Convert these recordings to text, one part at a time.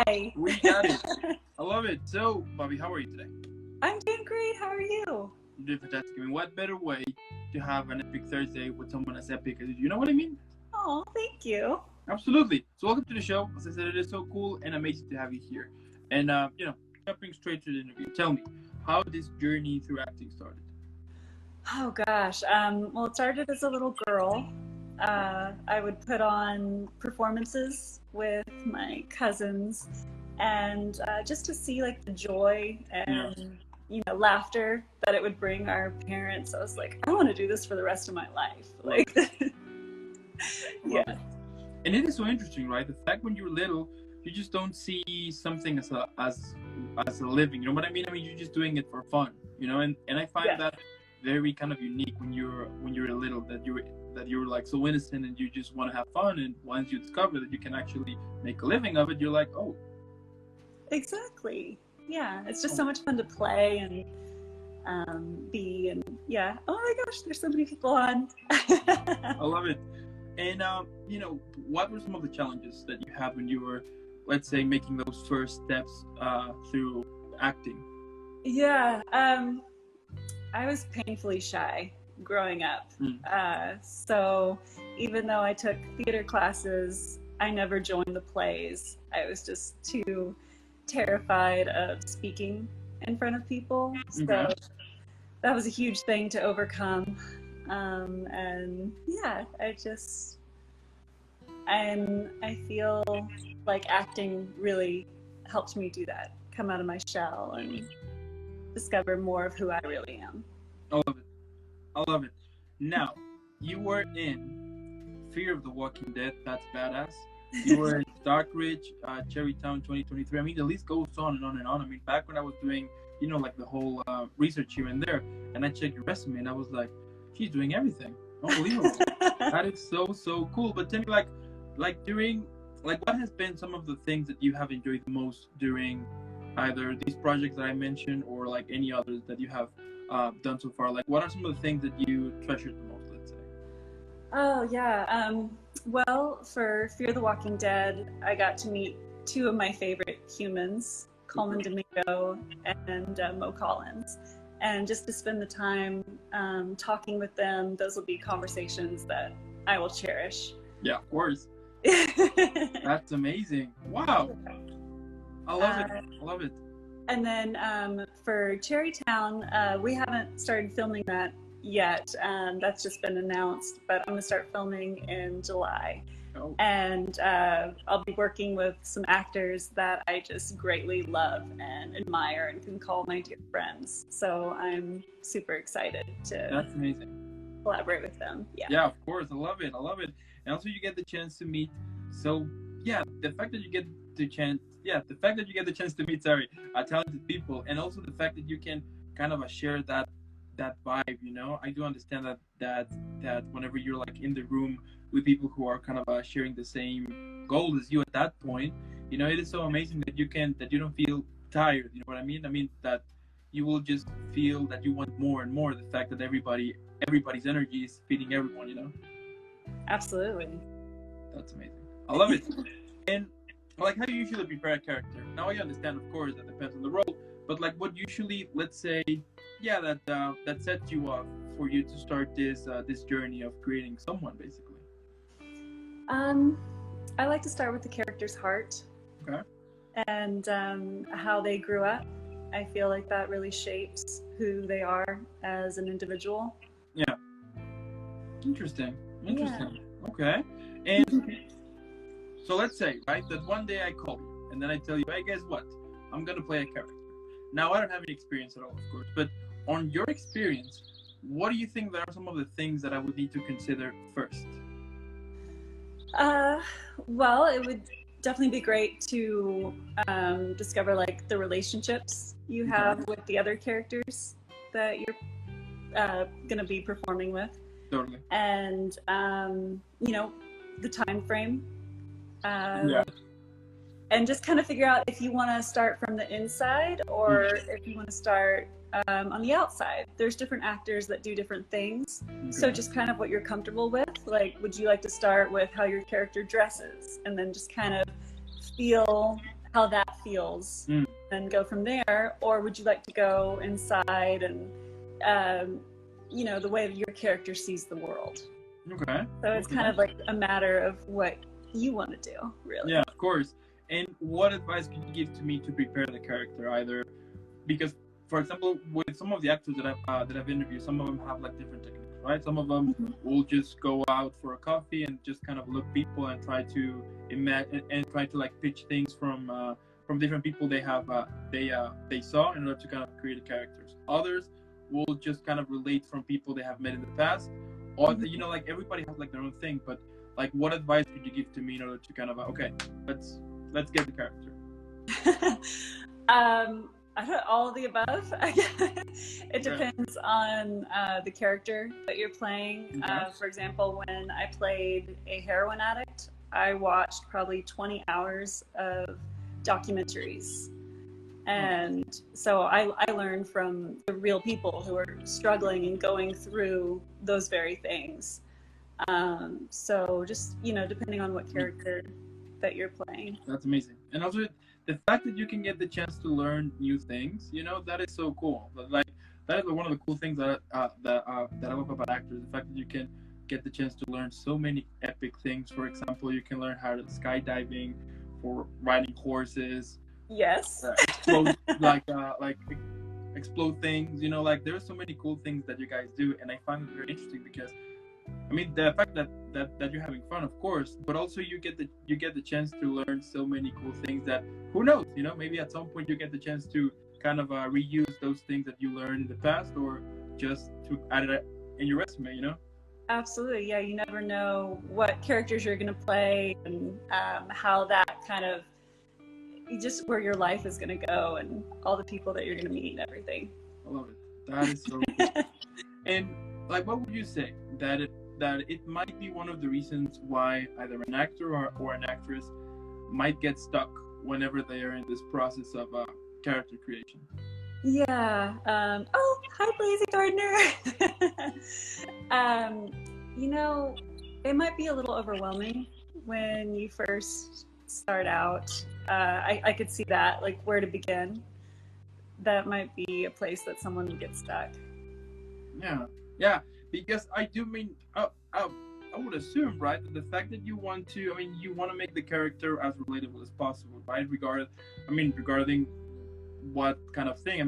Hi. We got it. I love it. So, Bobbie, how are you today? I'm doing great. How are you? I'm doing fantastic. I mean, what better way to have an epic Thursday with someone as epic as you? You know what I mean? Oh, thank you. Absolutely. So, welcome to the show. As I said, it is so cool and amazing to have you here. And, jumping straight to the interview, tell me, how this journey through acting started? Oh gosh. Well, it started as a little girl. I would put on performances with my cousins, and just to see like the joy Yeah. and laughter that it would bring our parents. I was like, I want to do this for the rest of my life. Love Like, I love yeah, it. And it is so interesting, right? The fact when you're little, you just don't see something as a living. You know what I mean? I mean, you're just doing it for fun, and I find yeah, that very kind of unique when you're little, that you're like so innocent and you just want to have fun, and once you discover that you can actually make a living of it, you're like, oh, exactly. Yeah, it's just so much fun to play and be, and yeah. Oh my gosh, there's so many people on. I love it. And what were some of the challenges that you had when you were, let's say, making those first steps through acting? Yeah, I was painfully shy growing up. So even though I took theater classes, I never joined the plays. I was just too terrified of speaking in front of people. So Okay. that was a huge thing to overcome. And yeah, I feel like acting really helped me do that, come out of my shell and discover more of who I really am. I love it. I love it. Now, you were in Fear of the Walking Dead. That's badass. You were in Stockridge, Cherrytown 2023. I mean, the list goes on and on and on. I mean, back when I was doing, like the whole research here and there, and I checked your resume, and I was like, she's doing everything. Unbelievable. That is so cool. But tell me, what has been some of the things that you have enjoyed the most during either these projects that I mentioned or like any others that you have done so far? Like, what are some of the things that you treasured the most, let's say? Oh, yeah. Well, for Fear the Walking Dead, I got to meet two of my favorite humans, Coleman Domingo and Mo Collins. And just to spend the time talking with them, those will be conversations that I will cherish. Yeah, of course. That's amazing. Wow. I love it. I love it. And then for Cherrytown, we haven't started filming that yet. That's just been announced, but I'm going to start filming in July. Oh. And I'll be working with some actors that I just greatly love and admire and can call my dear friends. So I'm super excited to That's amazing. collaborate with them. Yeah. Yeah, of course. I love it. I love it. And also you get the chance to meet. So yeah, the fact that you get the chance to meet, talented people, and also the fact that you can kind of share that vibe, I do understand that whenever you're like in the room with people who are kind of sharing the same goal as you at that point, it is so amazing that you don't feel tired. You know what I mean? I mean that you will just feel that you want more and more. The fact that everybody's energy is feeding everyone. Absolutely. That's amazing. I love it. And like, how do you usually prepare a character? Now I understand, of course, that depends on the role, but like, what usually, let's say, that sets you up for you to start this journey of creating someone, basically. I like to start with the character's heart. Okay. And how they grew up. I feel like that really shapes who they are as an individual. Yeah. Interesting. Yeah. Okay. And so let's say, right, that one day I call you and then I tell you, hey, guess what? I'm going to play a character. Now, I don't have any experience at all, of course, but on your experience, what do you think that are some of the things that I would need to consider first? Well, it would definitely be great to discover like the relationships you have with the other characters that you're going to be performing with. Totally. And, the time frame. Yeah. And just kind of figure out if you want to start from the inside or if you want to start on the outside. There's different actors that do different things. Okay. So just kind of what you're comfortable with. Like, would you like to start with how your character dresses and then just kind of feel how that feels and go from there? Or would you like to go inside and, the way that your character sees the world? Okay. So it's kind of like a matter of what you want to do, really. Yeah, of course. And what advice could you give to me to prepare the character? Either because, for example, with some of the actors that I've interviewed, some of them have like different techniques, right? Some of them will just go out for a coffee and just kind of look people and try to imagine and try to like pitch things from different people they saw in order to kind of create the characters. Others will just kind of relate from people they have met in the past, or like everybody has like their own thing. But like, what advice could you give to me in order to kind of let's get the character? I don't all of the above. It depends on the character that you're playing. For example, when I played a heroin addict, I watched probably 20 hours of documentaries. And so I learned from the real people who are struggling and going through those very things. So just, depending on what character that you're playing. That's amazing. And also the fact that you can get the chance to learn new things, that is so cool. Like, that is one of the cool things that I love about actors. The fact that you can get the chance to learn so many epic things. For example, you can learn how to skydiving, for riding horses. Yes. Explode explode things. Like, there's so many cool things that you guys do, and I find it very interesting because, I mean, the fact that you're having fun, of course, but also you get the chance to learn so many cool things that, who knows, maybe at some point you get the chance to kind of reuse those things that you learned in the past, or just to add it in your resume. Absolutely, yeah. You never know what characters you're going to play and how that kind of, just where your life is going to go and all the people that you're going to meet and everything. I love it. That is so cool. And like, what would you say that it might be one of the reasons why either an actor or an actress might get stuck whenever they are in this process of character creation? Yeah. Oh, hi, Blazy Gardner. It might be a little overwhelming when you first start out. I could see that, like, where to begin. That might be a place that someone would get stuck. Yeah, because I do mean, I would assume, right, that the fact that you want to make the character as relatable as possible, right? Regarding what kind of thing. I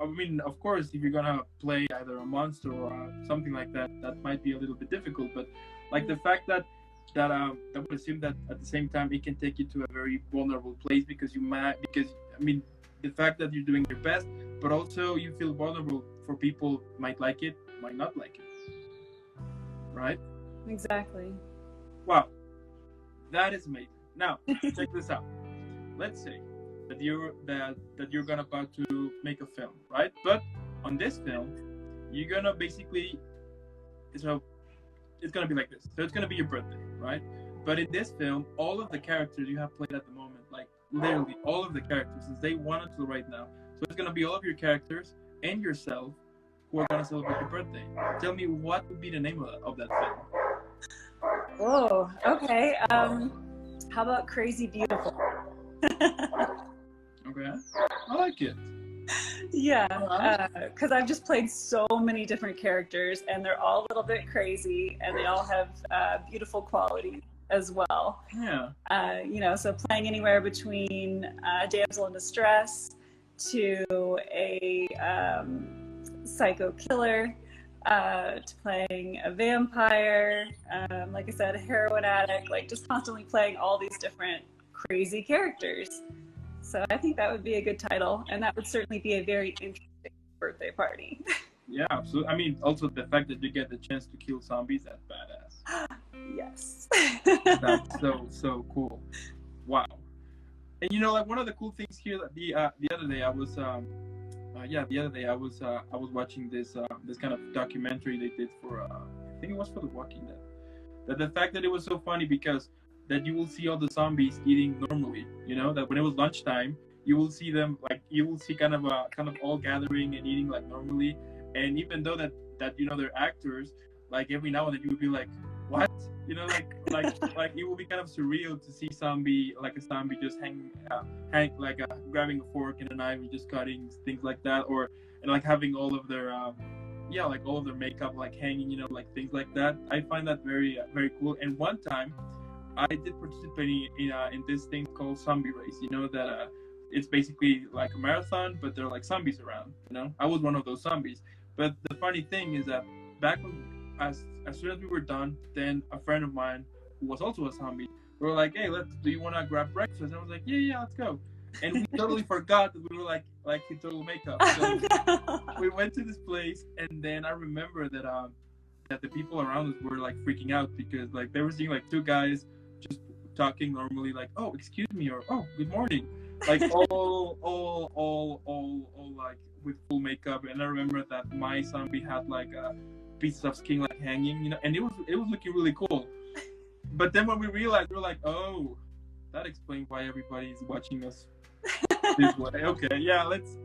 mean, of course, if you're gonna play either a monster or something like that, that might be a little bit difficult. But like the fact that I would assume that at the same time it can take you to a very vulnerable place because the fact that you're doing your best, but also you feel vulnerable for people might like it, might not like it, right? Exactly. Wow, that is amazing. Now, check this out. Let's say that you're about to make a film, right? But on this film, you're gonna basically, so it's gonna be like this. So it's gonna be your birthday, right? But in this film, all of the characters you have played at the moment, like literally all of the characters, since day 1 until right now. So it's gonna be all of your characters and yourself who are gonna celebrate your birthday. Tell me, what would be the name of that film? Oh, okay. How about Crazy Beautiful? Okay, I like it. Yeah, because I've just played so many different characters, and they're all a little bit crazy, and they all have beautiful qualities as well. Yeah. So playing anywhere between a damsel in distress to a psycho killer, to playing a vampire, like I said, a heroin addict, like just constantly playing all these different crazy characters. So I think that would be a good title, and that would certainly be a very interesting birthday party. Yeah, absolutely. Also the fact that you get the chance to kill zombies, that's badass. Yes. That's so cool. Wow. And like one of the cool things here, the other day I was I was watching this kind of documentary they did for I think it was for The Walking Dead. That the fact that it was so funny because that you will see all the zombies eating normally, that when it was lunchtime, you will see them, like, you will see kind of all gathering and eating like normally. And even though that they're actors, like every now and then you would be like, what? You know, like it will be kind of surreal to see a zombie just grabbing a fork and a knife and just cutting things like that, or and like having all of their like all of their makeup like hanging, you know, like things like that. I find that very very cool. And one time I did participate in this thing called zombie race. You know that it's basically like a marathon, but there are like zombies around. You know, I was one of those zombies. But the funny thing is that back when, as soon as we were done, then a friend of mine who was also a zombie, we were like, "Hey, do you want to grab breakfast?" And I was like, "Yeah, let's go." And we totally forgot that we were like in total makeup. So Oh, no. we went to this place, and then I remember that the people around us were like freaking out because like they were seeing like two guys just talking normally, like, "Oh, excuse me," or "Oh, good morning," like all like with full makeup. And I remember that my zombie had like pieces of skin like hanging, you know, and it was looking really cool. But then when we realized, we were like, "Oh, that explains why everybody is watching us this way." Okay, yeah, let's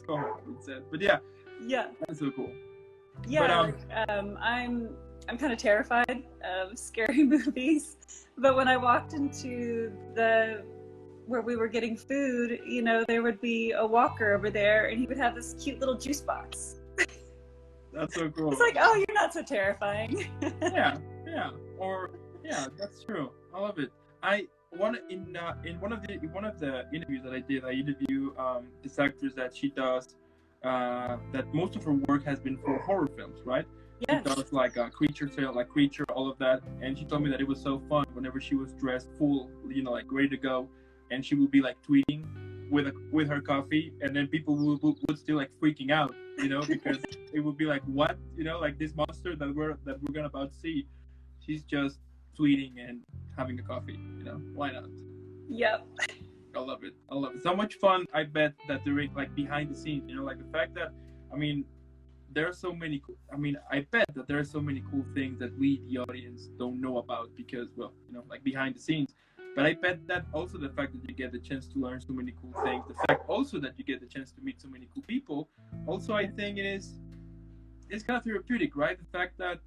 go home instead. But yeah, Yeah. that's so cool. Yeah, But I'm kind of terrified of scary movies, but when I walked into where we were getting food, you know, there would be a walker over there, and he would have this cute little juice box. that's so cool. It's like, oh, you're not so terrifying. Yeah, that's true. I love it. I one in one of the interviews that I did, I interview this actress that she does that most of her work has been for horror films, right? Yes. She does like a Creature tale, like Creature, all of that. And she told me that it was so fun whenever she was dressed full, you know, like ready to go, and she would be like tweeting with her coffee, and then people would still like freaking out, you know, because it would be like, what, you know, like this monster that we're gonna about to see, she's just tweeting and having a coffee, you know, why not? Yep. I love it. So much fun. I bet that during like behind the scenes, you know, like the fact that, I mean, there are so many. I bet that there are so many cool things that we, the audience, don't know about because, well, you know, like behind the scenes. But I bet that also the fact that you get the chance to learn so many cool things, the fact also that you get the chance to meet so many cool people, also I think it's kind of therapeutic, right? The fact that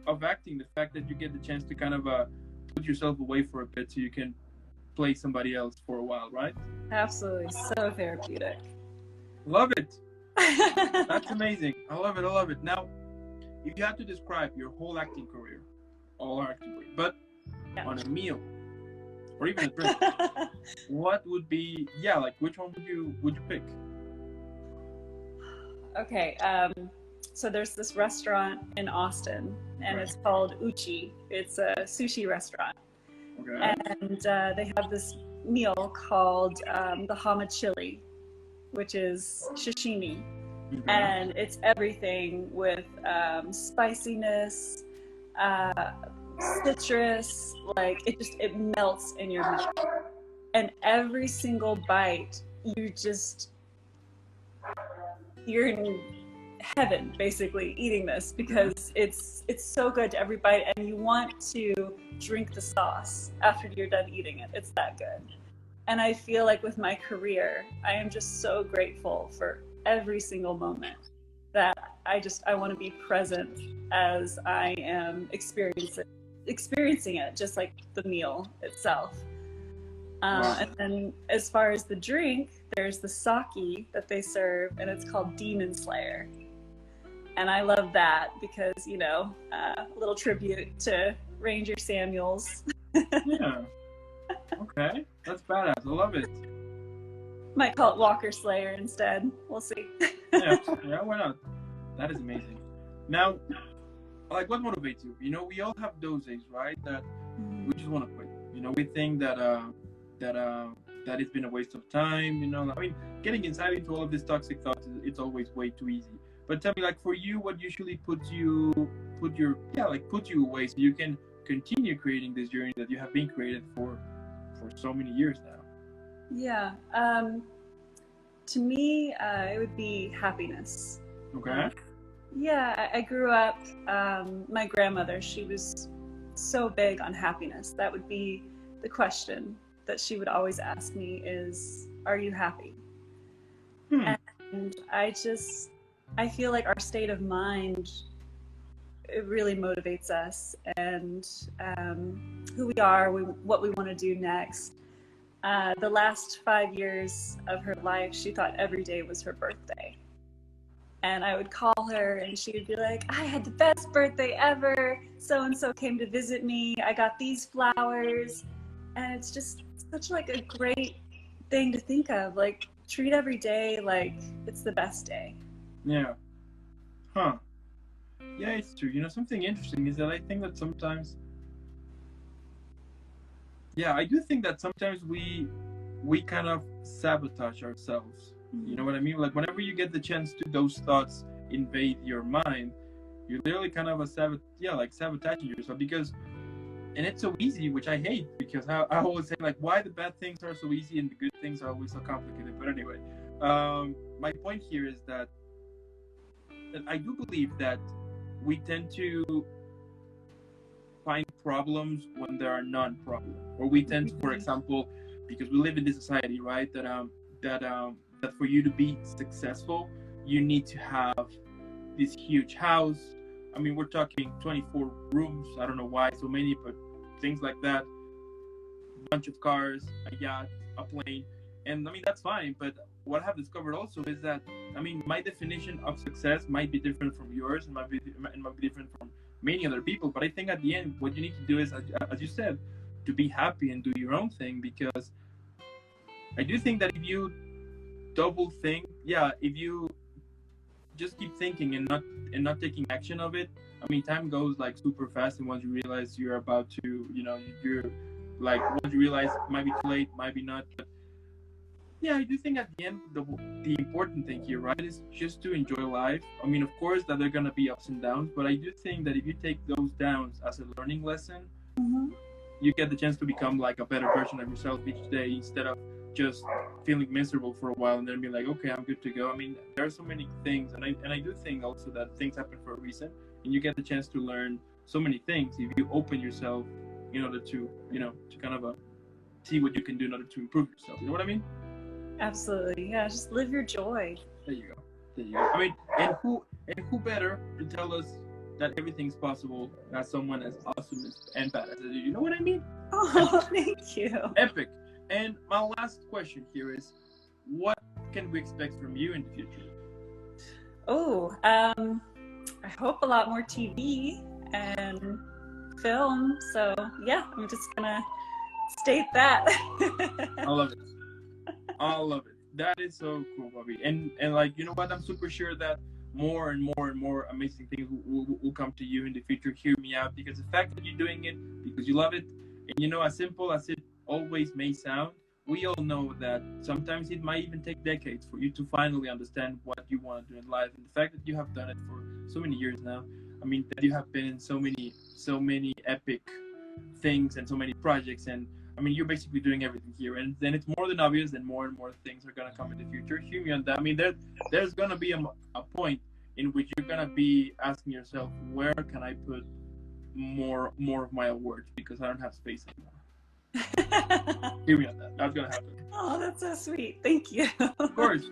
of acting, the fact that you get the chance to kind of put yourself away for a bit so you can play somebody else for a while, right? Absolutely. So therapeutic. Love it. That's amazing. I love it. Now, if you had to describe your whole acting career, but Yeah. on a meal or even a drink, what would be, like which one would you pick? Okay. So there's this restaurant in Austin, and Right. it's called Uchi. It's a sushi restaurant. Okay. And they have this meal called the hama chili, which is sashimi. Okay. And it's everything with spiciness, citrus, like it melts in your mouth. And every single bite, you're in heaven basically eating this because it's so good to every bite, and you want to drink the sauce after you're done eating it. It's that good. And I feel like with my career, I am just so grateful for every single moment that I want to be present as I am experiencing it, just like the meal itself. Wow. And then as far as the drink, there's the sake that they serve, and it's called Demon Slayer. And I love that because, you know, a little tribute to Ranger Samuels. Yeah. Okay. That's badass. I love it. Might call it Walker Slayer instead. We'll see. Yeah, why not? That is amazing. Now, like, what motivates you? You know, we all have those days, right? That we just want to quit. You know, we think that it's been a waste of time. You know, I mean, getting inside into all of these toxic thoughts, it's always way too easy. But tell me, like, for you, what usually puts you away so you can continue creating this journey that you have been created for so many years now? Yeah. To me, it would be happiness. Okay. Yeah, I grew up, my grandmother, she was so big on happiness. That would be the question that she would always ask me is, are you happy? And I feel like our state of mind it really motivates us and who we are, what we want to do next. The last 5 years of her life, she thought every day was her birthday. And I would call her and she would be like, I had the best birthday ever. So-and-so came to visit me. I got these flowers. And it's just such like a great thing to think of. Like, treat every day like it's the best day. Yeah. Huh. Yeah, it's true. You know, something interesting is that I think that sometimes, yeah, I do think that sometimes we kind of sabotage ourselves. You know what I mean? Like, whenever you get the chance to, those thoughts invade your mind, you're literally kind of sabotaging yourself, because, and it's so easy, which I hate, because I always say, like, why the bad things are so easy and the good things are always so complicated. But anyway, my point here is that I do believe that we tend to find problems when there are non-problems, or we tend to, for example, because we live in this society, right, that for you to be successful, you need to have this huge house. I mean, we're talking 24 rooms. I don't know why so many, but things like that. A bunch of cars, a yacht, a plane. And I mean, that's fine. But what I have discovered also is that, I mean, my definition of success might be different from yours, and might be different from many other people. But I think at the end, what you need to do is, as you said, to be happy and do your own thing. Because I do think that if you double think, if you just keep thinking and not taking action of it, I mean, time goes like super fast, and once you realize you're about to, you know, you're like, once you realize it might be too late, might be not. But yeah, I do think at the end, the important thing here, right, is just to enjoy life. I mean, of course that there are gonna be ups and downs, but I do think that if you take those downs as a learning lesson, you get the chance to become like a better version of yourself each day, instead of just feeling miserable for a while and then be like, okay, I'm good to go. I mean, there are so many things, and I do think also that things happen for a reason, and you get the chance to learn so many things if you open yourself in order to, you know, to kind of see what you can do in order to improve yourself. You know what I mean? Absolutely. Yeah, just live your joy. There you go. I mean, and who better to tell us that everything's possible as someone as awesome and badass as you? You know what I mean? Oh, thank you. Epic. And my last question here is, what can we expect from you in the future? Oh, I hope a lot more TV and film. So yeah, I'm just gonna state that. I love it. That is so cool, Bobbie. And like, you know what? I'm super sure that more and more amazing things will come to you in the future. Hear me out, because the fact that you're doing it because you love it, and you know, as simple as it always may sound, we all know that sometimes it might even take decades for you to finally understand what you want to do in life. And the fact that you have done it for so many years now, I mean, that you have been in so many epic things and so many projects, and I mean, you're basically doing everything here. And then it's more than obvious that more and more things are gonna come in the future. Hear me on that. I mean, there's gonna be a point in which you're gonna be asking yourself, where can I put more of my awards, because I don't have space anymore. Hear me on that. That's gonna happen. Oh, that's so sweet. Thank you. Of course.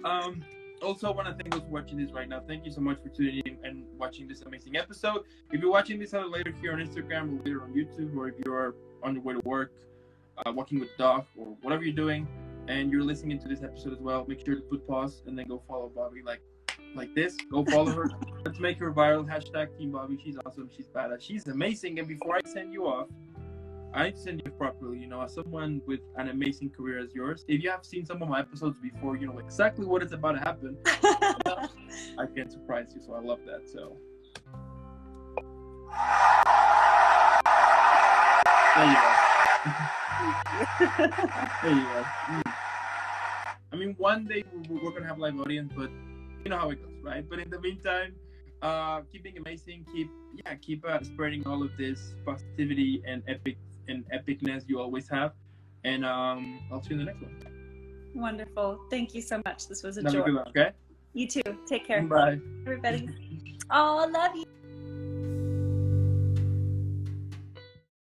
Also, I want to thank those watching this right now. Thank you so much for tuning in and watching this amazing episode. If you're watching this later here on Instagram or later on YouTube, or if you're on your way to work, walking with the dog, or whatever you're doing, and you're listening to this episode as well, make sure to put pause and then go follow Bobbie like this. Go follow her. Let's make her viral. # Team Bobbie. She's awesome. She's badass. She's amazing. And before I send you off, I need to send you properly, you know, as someone with an amazing career as yours. If you have seen some of my episodes before, you know exactly what is about to happen. I can surprise you, so I love that. So there you go. I mean, one day we're gonna have a live audience, but you know how it goes, right? But in the meantime, keep being amazing. Keep spreading all of this positivity and epicness you always have. And I'll see you in the next one. Wonderful. Thank you so much. This was a Have joy. a good one, okay? You too. Take care. Bye. Everybody. Oh, love you.